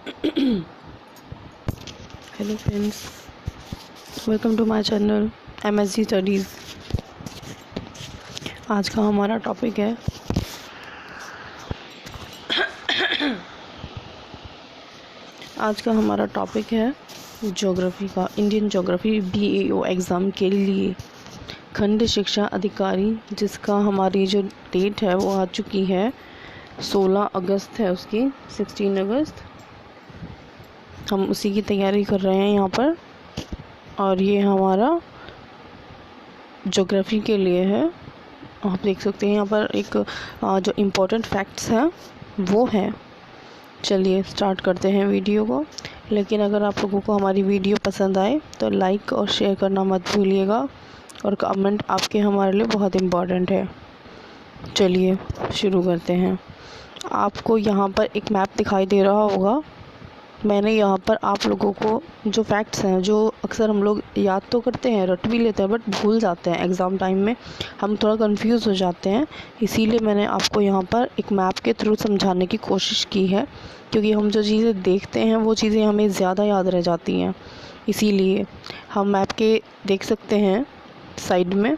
Hello friends, welcome to my channel MSG studies. आज का हमारा टॉपिक है ज्योग्राफी का। इंडियन ज्योग्राफी BAO एग्ज़ाम के लिए खंड शिक्षा अधिकारी, जिसका हमारी जो डेट है वो आ चुकी है 16 अगस्त है उसकी, 16 अगस्त। हम उसी की तैयारी कर रहे हैं यहाँ पर, और ये हमारा ज्योग्राफी के लिए है। आप देख सकते हैं यहाँ पर एक जो इम्पोर्टेंट फैक्ट्स हैं वो हैं। चलिए स्टार्ट करते हैं वीडियो को। लेकिन अगर आप लोगों को हमारी वीडियो पसंद आए तो लाइक और शेयर करना मत भूलिएगा, और कमेंट आपके हमारे लिए बहुत इम्पोर्टेंट है। चलिए शुरू करते हैं। आपको यहाँ पर एक मैप दिखाई दे रहा होगा। मैंने यहाँ पर आप लोगों को जो फैक्ट्स हैं, जो अक्सर हम लोग याद तो करते हैं, रट भी लेते हैं, बट भूल जाते हैं एग्ज़ाम टाइम में, हम थोड़ा कंफ्यूज हो जाते हैं। इसीलिए मैंने आपको यहाँ पर एक मैप के थ्रू समझाने की कोशिश की है, क्योंकि हम जो चीज़ें देखते हैं वो चीज़ें हमें ज़्यादा याद रह जाती हैं। इसीलिए हम मैप के देख सकते हैं साइड में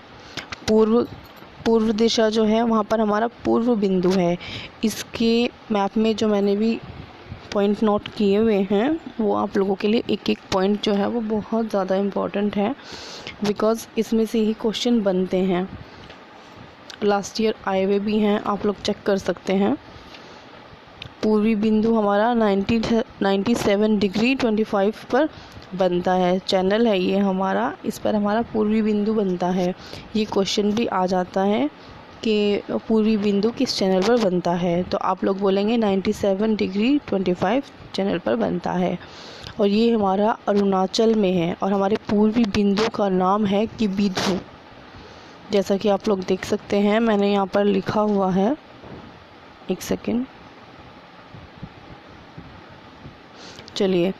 पूर्व दिशा जो है वहाँ पर हमारा पूर्व बिंदु है। इसके मैप में जो मैंने भी पॉइंट नोट किए हुए हैं वो आप लोगों के लिए एक एक पॉइंट जो है वो बहुत ज़्यादा इम्पॉर्टेंट है, बिकॉज़ इसमें से ही क्वेश्चन बनते हैं। लास्ट ईयर आए हुए भी हैं, आप लोग चेक कर सकते हैं। पूर्वी बिंदु हमारा 97 डिग्री 25 पर बनता है। चैनल है ये हमारा, इस पर हमारा पूर्वी बिंदु बनता है। ये क्वेश्चन भी आ जाता है कि पूर्वी बिंदु किस चैनल पर बनता है, तो आप लोग बोलेंगे 97 डिग्री 25 चैनल पर बनता है। और ये हमारा अरुणाचल में है, और हमारे पूर्वी बिंदु का नाम है किबिथु। जैसा कि आप लोग देख सकते हैं, मैंने यहाँ पर लिखा हुआ है, एक सेकेंड। चलिए,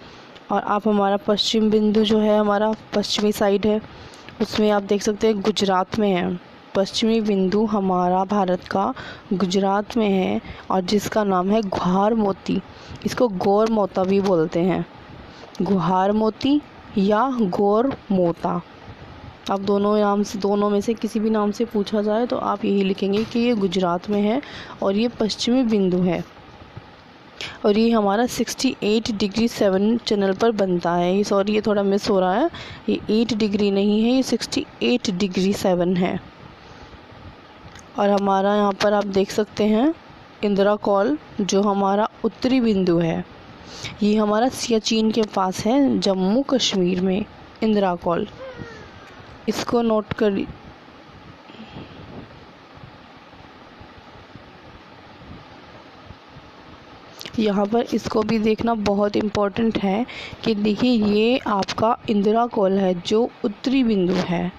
और आप हमारा पश्चिम बिंदु जो है हमारा पश्चिमी साइड है, उसमें आप देख सकते हैं गुजरात में है। पश्चिमी बिंदु हमारा भारत का गुजरात में है, और जिसका नाम है गुहार मोती। इसको गौर मोता भी बोलते हैं, गुहार मोती या गौर मोता। आप दोनों में से किसी भी नाम से पूछा जाए तो आप यही लिखेंगे कि ये गुजरात में है और ये पश्चिमी बिंदु है। और ये हमारा 68 डिग्री 7 चैनल पर बनता है। सॉरी, ये थोड़ा मिस हो रहा है, ये 8 डिग्री नहीं है, ये 68 डिग्री 7 है। और हमारा यहाँ पर आप देख सकते हैं इंदिरा कॉल, जो हमारा उत्तरी बिंदु है। ये हमारा सियाचिन के पास है, जम्मू कश्मीर में इंदिरा कॉल। इसको नोट कर, यहाँ पर इसको भी देखना बहुत इम्पोर्टेंट है कि देखिए ये आपका इंदिरा कॉल है जो उत्तरी बिंदु है।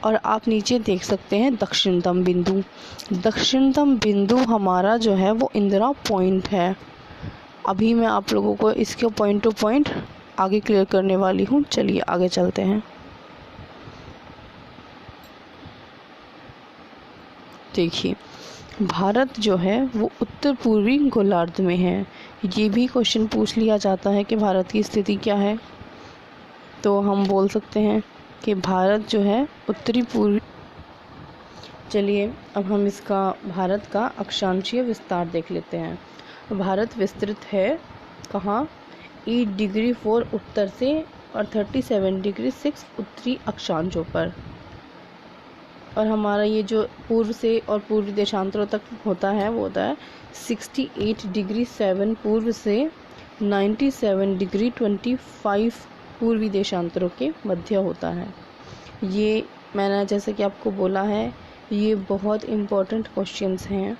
और आप नीचे देख सकते हैं दक्षिणतम बिंदु। दक्षिणतम बिंदु हमारा जो है वो इंदिरा पॉइंट है। अभी मैं आप लोगों को इसके पॉइंट टू पॉइंट आगे क्लियर करने वाली हूँ। चलिए आगे चलते हैं। देखिए, भारत जो है वो उत्तर पूर्वी गोलार्ध में है। ये भी क्वेश्चन पूछ लिया जाता है कि भारत की स्थिति क्या है, तो हम बोल सकते हैं कि भारत जो है उत्तरी पूर्वी। चलिए अब हम इसका भारत का अक्षांशीय विस्तार देख लेते हैं। भारत विस्तृत है कहाँ? 8 डिग्री 4 उत्तर से और 37 डिग्री 6 उत्तरी अक्षांशों पर। और हमारा ये जो पूर्व से और पूर्वी देशांतरों तक होता है वो होता है 68 डिग्री 7 पूर्व से 97 डिग्री 25 पूर्वी देशांतरों के मध्य होता है। ये मैंने जैसे कि आपको बोला है, ये बहुत इम्पोर्टेंट क्वेश्चंस हैं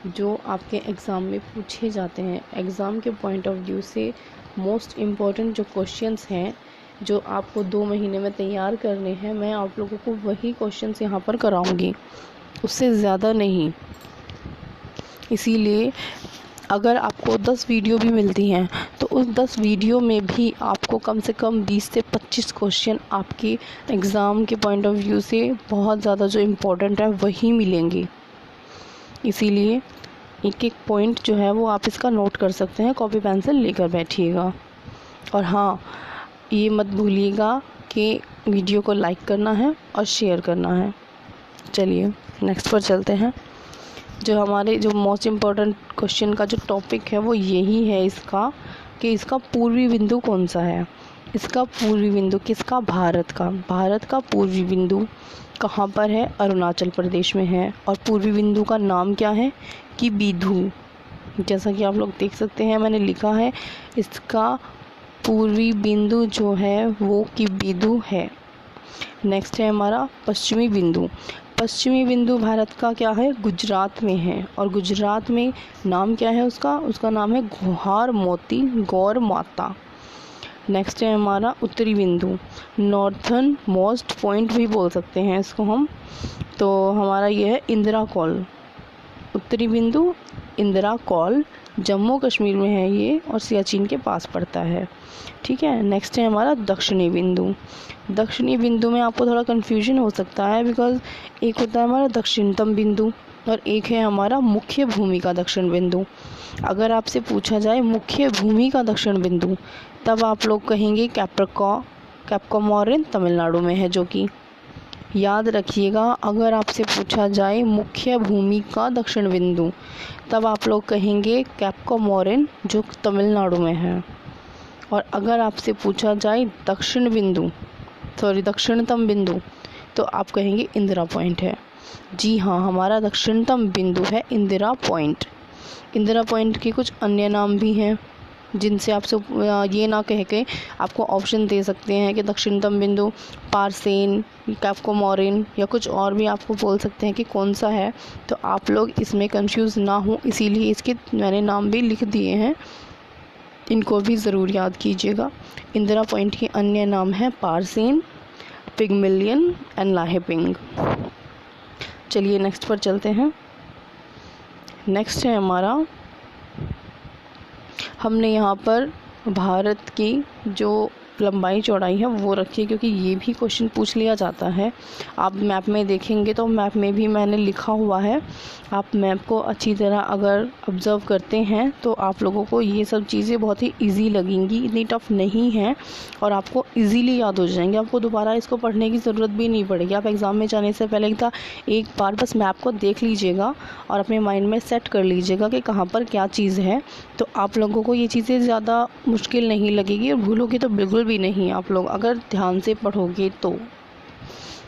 जो आपके एग्ज़ाम में पूछे जाते हैं। एग्ज़ाम के पॉइंट ऑफ व्यू से मोस्ट इम्पॉर्टेंट जो क्वेश्चंस हैं जो आपको 2 महीने में तैयार करने हैं, मैं आप लोगों को वही क्वेश्चंस यहाँ पर कराऊंगी, उससे ज़्यादा नहीं। इसीलिए अगर आपको 10 वीडियो भी मिलती हैं तो उस 10 वीडियो में भी आपको कम से कम 20 से 25 क्वेश्चन आपके एग्ज़ाम के पॉइंट ऑफ व्यू से बहुत ज़्यादा जो इम्पोर्टेंट है वही मिलेंगे। इसीलिए एक एक पॉइंट जो है वो आप इसका नोट कर सकते हैं, कॉपी पेंसिल लेकर बैठिएगा। और हाँ, ये मत भूलिएगा कि वीडियो को लाइक करना है और शेयर करना है। चलिए नेक्स्ट पर चलते हैं। जो हमारे जो मोस्ट इम्पॉर्टेंट क्वेश्चन का जो टॉपिक है वो यही है इसका, कि इसका पूर्वी बिंदु कौन सा है। इसका पूर्वी बिंदु किसका? भारत का। भारत का पूर्वी बिंदु कहाँ पर है? अरुणाचल प्रदेश में है। और पूर्वी बिंदु का नाम क्या है? कि बिधु। जैसा कि आप लोग देख सकते हैं, मैंने लिखा है इसका पूर्वी बिंदु जो है वो कि बिधु है। नेक्स्ट है हमारा पश्चिमी बिंदु। पश्चिमी बिंदु भारत का क्या है? गुजरात में है। और गुजरात में नाम क्या है उसका? उसका नाम है गुहार मोती गौर माता। नेक्स्ट है हमारा उत्तरी बिंदु, नॉर्थन मोस्ट पॉइंट भी बोल सकते हैं इसको हम। तो हमारा ये है इंदिरा कॉल। उत्तरी बिंदु इंदिरा कॉल जम्मू कश्मीर में है ये, और सियाचिन के पास पड़ता है। ठीक है। नेक्स्ट है हमारा दक्षिणी बिंदु। दक्षिणी बिंदु में आपको थोड़ा कन्फ्यूजन हो सकता है, बिकॉज एक होता है हमारा दक्षिणतम बिंदु और एक है हमारा मुख्य भूमि का दक्षिण बिंदु। अगर आपसे पूछा जाए मुख्य भूमि का दक्षिण बिंदु, तब आप लोग कहेंगे कैप्कोमोरिन तमिलनाडु में है, जो कि याद रखिएगा। अगर आपसे पूछा जाए मुख्य भूमि का दक्षिण बिंदु, तब आप लोग कहेंगे कैप्कोमोरिन, जो तमिलनाडु में है। और अगर आपसे पूछा जाए दक्षिणतम बिंदु, तो आप कहेंगे इंदिरा पॉइंट है। जी हाँ, हमारा दक्षिणतम बिंदु है इंदिरा पॉइंट। इंदिरा पॉइंट के कुछ अन्य नाम भी हैं, जिनसे आपसे ये ना कह के आपको ऑप्शन दे सकते हैं कि दक्षिणतम बिंदु पारसेन, कैप्कोमोरिन, या कुछ और भी आपको बोल सकते हैं कि कौन सा है। तो आप लोग इसमें कंफ्यूज ना हो, इसीलिए इसके मैंने नाम भी लिख दिए हैं, इनको भी ज़रूर याद कीजिएगा। इंदिरा पॉइंट के अन्य नाम हैं पारसेन, पिगमिलियन एंड लाहेपिंग। चलिए नेक्स्ट पर चलते हैं। नेक्स्ट है हमारा, हमने यहाँ पर भारत की जो लंबाई चौड़ाई है वो रखी है, क्योंकि ये भी क्वेश्चन पूछ लिया जाता है। आप मैप में देखेंगे तो मैप में भी मैंने लिखा हुआ है। आप मैप को अच्छी तरह अगर ऑब्ज़र्व करते हैं तो आप लोगों को ये सब चीज़ें बहुत ही इजी लगेंगी, इतनी टफ नहीं है और आपको इजीली याद हो जाएंगे। आपको दोबारा इसको पढ़ने की ज़रूरत भी नहीं पड़ेगी। आप एग्ज़ाम में जाने से पहले एक बार बस मैप को देख लीजिएगा और अपने माइंड में सेट कर लीजिएगा कि कहाँ पर क्या चीज़ है। तो आप लोगों को ये चीज़ें ज़्यादा मुश्किल नहीं लगेगी और भूलोगे तो बिल्कुल भी नहीं, आप लोग अगर ध्यान से पढ़ोगे तो।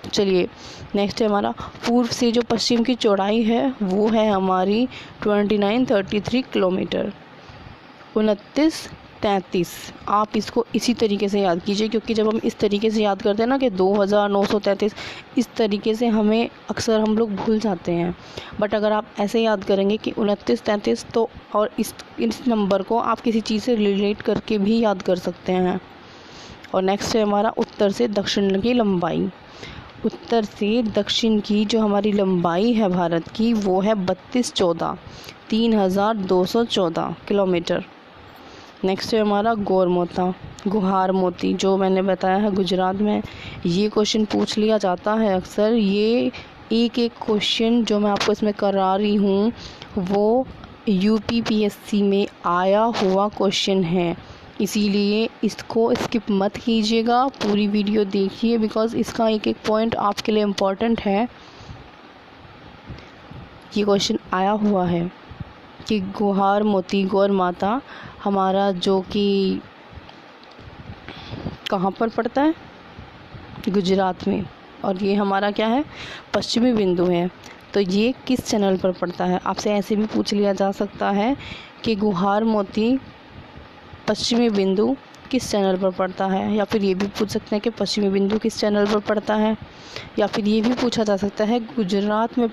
चलिए नेक्स्ट है हमारा, पूर्व से जो पश्चिम की चौड़ाई है वो है हमारी 2933 किलोमीटर, 2933। आप इसको इसी तरीके से याद कीजिए, क्योंकि जब हम इस तरीके से याद करते हैं ना कि 2933, इस तरीके से हमें अक्सर हम लोग भूल जाते हैं। बट अगर आप ऐसे याद करेंगे कि 2933, तो और इस नंबर को आप किसी चीज़ से रिलेट करके भी याद कर सकते हैं। और नेक्स्ट है हमारा, उत्तर से दक्षिण की लंबाई। उत्तर से दक्षिण की जो हमारी लंबाई है भारत की, वो है 3214 किलोमीटर। नेक्स्ट है हमारा गुहार मोती, जो मैंने बताया है गुजरात में। ये क्वेश्चन पूछ लिया जाता है अक्सर। ये एक क्वेश्चन जो मैं आपको इसमें करा रही हूँ वो UPPSC में आया हुआ क्वेश्चन है, इसीलिए इसको स्किप मत कीजिएगा, पूरी वीडियो देखिए, बिकॉज़ इसका एक पॉइंट आपके लिए इम्पोर्टेंट है। ये क्वेश्चन आया हुआ है कि गुहार मोती गौर माता हमारा जो कि कहाँ पर पड़ता है? गुजरात में। और ये हमारा क्या है? पश्चिमी बिंदु है। तो ये किस चैनल पर पड़ता है? आपसे ऐसे भी पूछ लिया जा सकता है कि गुहार मोती पश्चिमी बिंदु किस चैनल पर पड़ता है, या फिर ये भी पूछ सकते हैं कि पश्चिमी बिंदु किस चैनल पर पड़ता है, या फिर ये भी पूछा जा सकता है गुजरात में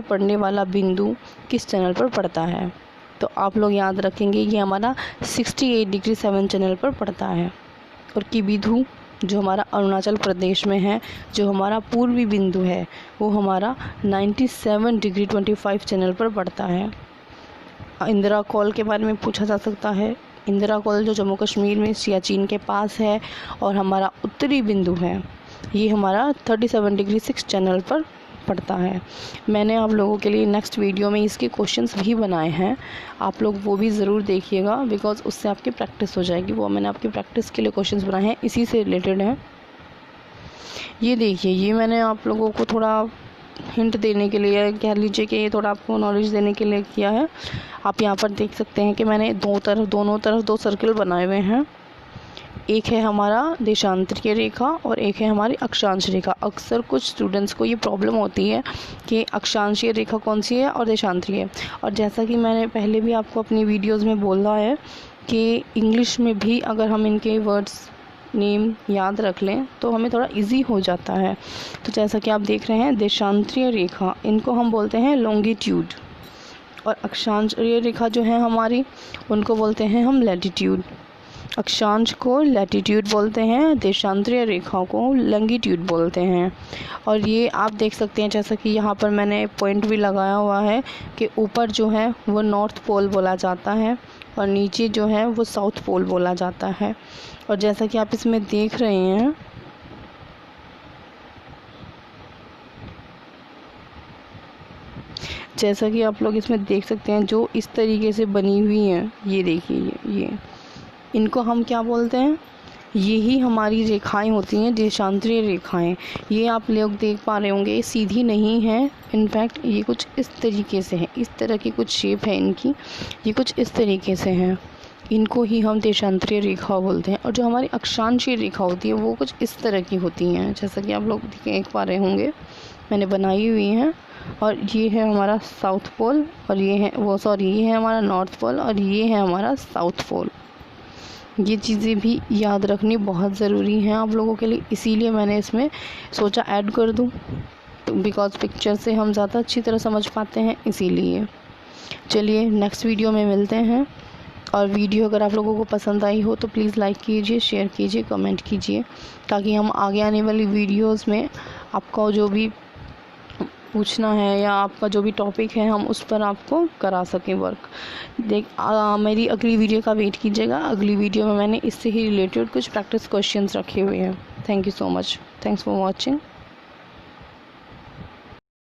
पड़ने वाला बिंदु किस चैनल पर पड़ता है। तो आप लोग याद रखेंगे ये हमारा 68 डिग्री 7 चैनल पर पड़ता है। और कि बिधु जो हमारा अरुणाचल प्रदेश में है, जो हमारा पूर्वी बिंदु है, वो हमारा 97 डिग्री 25 चैनल पर पड़ता है। इंदिरा कॉल के बारे में पूछा जा सकता है। इंदिरा कॉल जो जम्मू कश्मीर में सियाचिन के पास है और हमारा उत्तरी बिंदु है, ये हमारा 37 डिग्री 6 चैनल पर पड़ता है। मैंने आप लोगों के लिए नेक्स्ट वीडियो में इसके क्वेश्चंस भी बनाए हैं, आप लोग वो भी ज़रूर देखिएगा, बिकॉज़ उससे आपकी प्रैक्टिस हो जाएगी। वो मैंने आपकी प्रैक्टिस के लिए क्वेश्चंस बनाए हैं, इसी से रिलेटेड हैं। ये देखिए, ये मैंने आप लोगों को थोड़ा हिंट देने के लिए, कह लीजिए कि ये थोड़ा आपको नॉलेज देने के लिए किया है। आप यहाँ पर देख सकते हैं कि मैंने दोनों तरफ 2 सर्कल बनाए हुए हैं। एक है हमारा देशांतरीय रेखा और एक है हमारी अक्षांश रेखा। अक्सर कुछ स्टूडेंट्स को ये प्रॉब्लम होती है कि अक्षांशीय रेखा कौन सी है और देशांतरीय। और जैसा कि मैंने पहले भी आपको अपनी वीडियोज़ में बोला है कि इंग्लिश में भी अगर हम इनके वर्ड्स नेम याद रख लें तो हमें थोड़ा इजी हो जाता है। तो जैसा कि आप देख रहे हैं, देशांतरीय रेखा, इनको हम बोलते हैं लॉन्गिट्यूड, और अक्षांशीय रेखा जो है हमारी, उनको बोलते हैं हम लैटिट्यूड। अक्षांश को लैटिट्यूड बोलते हैं, देशांतरीय रेखा को लॉन्गिट्यूड बोलते हैं। और ये आप देख सकते हैं, जैसा कि यहाँ पर मैंने पॉइंट भी लगाया हुआ है कि ऊपर जो है वो नॉर्थ पोल बोला जाता है और नीचे जो है वो साउथ पोल बोला जाता है। और जैसा कि आप इसमें देख रहे हैं, जैसा कि आप लोग इसमें देख सकते हैं, जो इस तरीके से बनी हुई हैं, ये देखिए, ये इनको हम क्या बोलते हैं, यही हमारी रेखाएं होती हैं, देशांतरीय रेखाएं। ये आप लोग देख पा रहे होंगे, ये सीधी नहीं है, इनफैक्ट ये कुछ इस तरीके से है, इस तरह की कुछ शेप है इनकी, ये कुछ इस तरीके से हैं। इनको ही हम देशांतरीय रेखा बोलते हैं। और जो हमारी अक्षांशीय रेखा होती है वो कुछ इस तरह की होती हैं, जैसा कि आप लोग देख पा रहे होंगे, मैंने बनाई हुई हैं। और ये है हमारा साउथ पोल, और ये है ये है हमारा नॉर्थ पोल, और ये है हमारा साउथ पोल। ये चीज़ें भी याद रखनी बहुत ज़रूरी हैं आप लोगों के लिए, इसीलिए मैंने इसमें सोचा ऐड कर दूँ, बिकॉज़ पिक्चर से हम ज़्यादा अच्छी तरह समझ पाते हैं, इसीलिए। चलिए नेक्स्ट वीडियो में मिलते हैं। और वीडियो अगर आप लोगों को पसंद आई हो तो प्लीज़ लाइक कीजिए, शेयर कीजिए, कमेंट कीजिए, ताकि हम आगे आने वाली वीडियोस में आपका जो भी पूछना है या आपका जो भी टॉपिक है हम उस पर आपको करा सकें वर्क। मेरी अगली वीडियो का वेट कीजिएगा। अगली वीडियो में मैंने इससे ही रिलेटेड कुछ प्रैक्टिस क्वेश्चंस रखे हुए हैं। Thank you so much. Thanks for watching.